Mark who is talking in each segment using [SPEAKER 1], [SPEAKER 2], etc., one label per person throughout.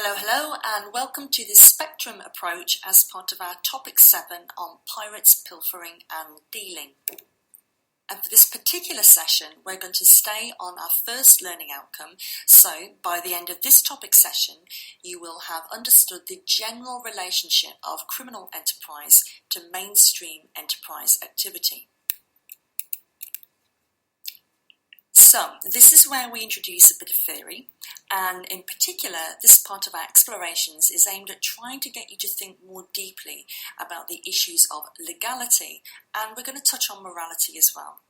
[SPEAKER 1] Hello, and welcome to the Spectrum approach as part of our Topic 7 on pirates, pilfering and dealing. And for this particular session, we're going to stay on our first learning outcome. So by the end of this topic session, you will have understood the general relationship of criminal enterprise to mainstream enterprise activity. So this is where we introduce a bit of theory, and in particular this part of our explorations is aimed at trying to get you to think more deeply about the issues of legality, and we're going to touch on morality as well.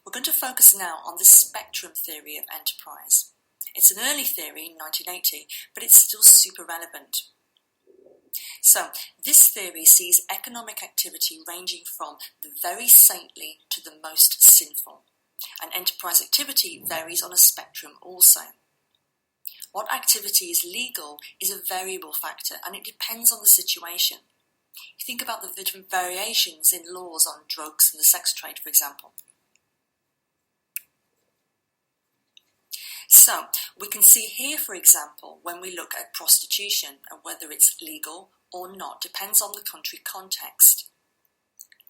[SPEAKER 1] We're going to focus now on the spectrum theory of enterprise. It's an early theory in 1980, but it's still super relevant. So this theory sees economic activity ranging from the very saintly to the most sinful. And enterprise activity varies on a spectrum also. What activity is legal is a variable factor, and it depends on the situation. You think about the different variations in laws on drugs and the sex trade, for example. So we can see here, for example, when we look at prostitution and whether it's legal or not depends on the country context.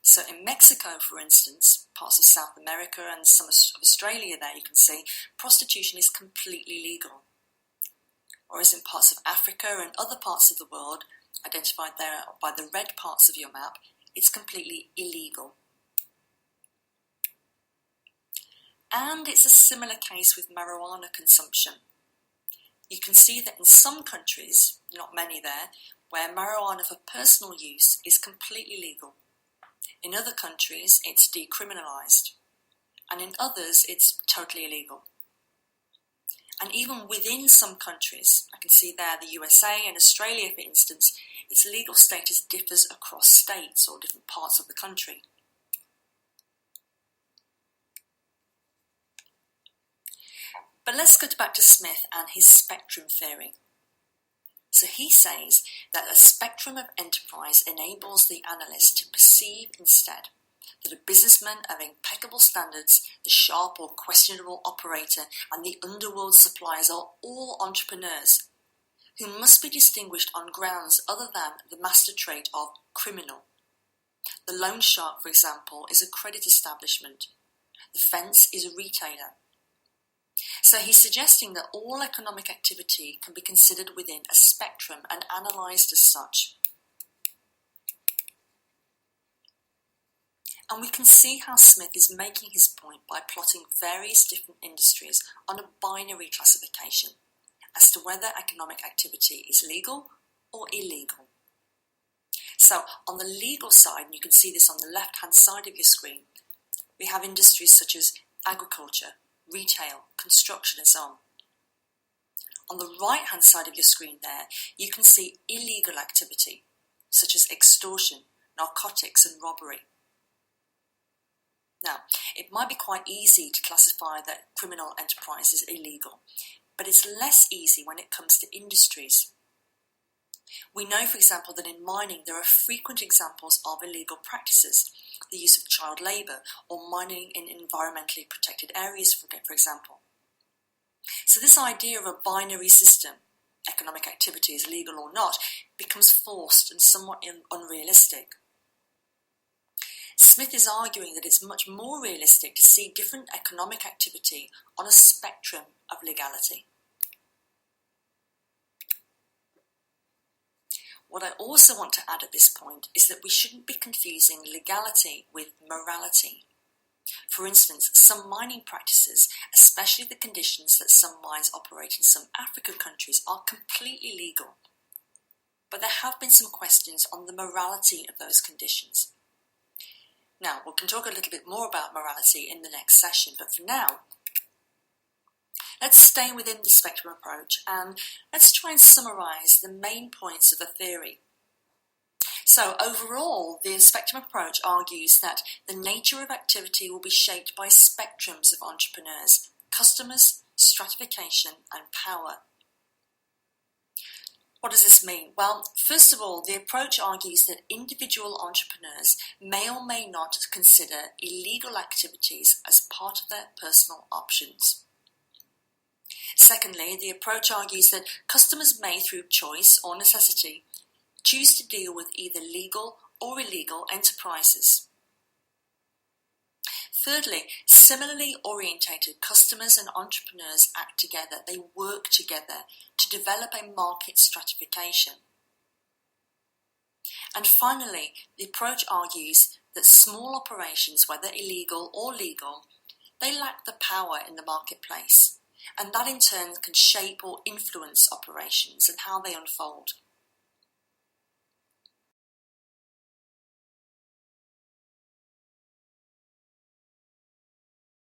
[SPEAKER 1] So in Mexico, for instance, parts of South America and some of Australia there, you can see prostitution is completely legal. Whereas in parts of Africa and other parts of the world, identified there by the red parts of your map, it's completely illegal. And it's a similar case with marijuana consumption. You can see that in some countries, not many there, where marijuana for personal use is completely legal. In other countries, it's decriminalised, and in others, it's totally illegal. And even within some countries, I can see there the USA and Australia, for instance, its legal status differs across states or different parts of the country. But let's go back to Smith and his spectrum theory. So he says that a spectrum of enterprise enables the analyst to perceive instead that a businessman of impeccable standards, the sharp or questionable operator, and the underworld suppliers are all entrepreneurs who must be distinguished on grounds other than the master trait of criminal. The loan shark, for example, is a credit establishment. The fence is a retailer. So he's suggesting that all economic activity can be considered within a spectrum and analysed as such. And we can see how Smith is making his point by plotting various different industries on a binary classification as to whether economic activity is legal or illegal. So on the legal side, and you can see this on the left-hand side of your screen, we have industries such as agriculture, retail, construction and so on. On the right-hand side of your screen there, you can see illegal activity, such as extortion, narcotics and robbery. Now, it might be quite easy to classify that criminal enterprise is illegal, but it's less easy when it comes to industries. We know, for example, that in mining there are frequent examples of illegal practices, the use of child labour or mining in environmentally protected areas, for example. So this idea of a binary system, economic activity is legal or not, becomes forced and somewhat unrealistic. Smith is arguing that it's much more realistic to see different economic activity on a spectrum of legality. What I also want to add at this point is that we shouldn't be confusing legality with morality. For instance, some mining practices, especially the conditions that some mines operate in some African countries, are completely legal. But there have been some questions on the morality of those conditions. Now, we can talk a little bit more about morality in the next session, but for now, let's stay within the spectrum approach and let's try and summarise the main points of the theory. So overall, the spectrum approach argues that the nature of activity will be shaped by spectrums of entrepreneurs, customers, stratification and power. What does this mean? Well, first of all, the approach argues that individual entrepreneurs may or may not consider illegal activities as part of their personal options. Secondly, the approach argues that customers may, through choice or necessity, choose to deal with either legal or illegal enterprises. Thirdly, similarly orientated customers and entrepreneurs act together. They work together to develop a market stratification. And finally, the approach argues that small operations, whether illegal or legal, they lack the power in the marketplace, and that in turn can shape or influence operations and how they unfold.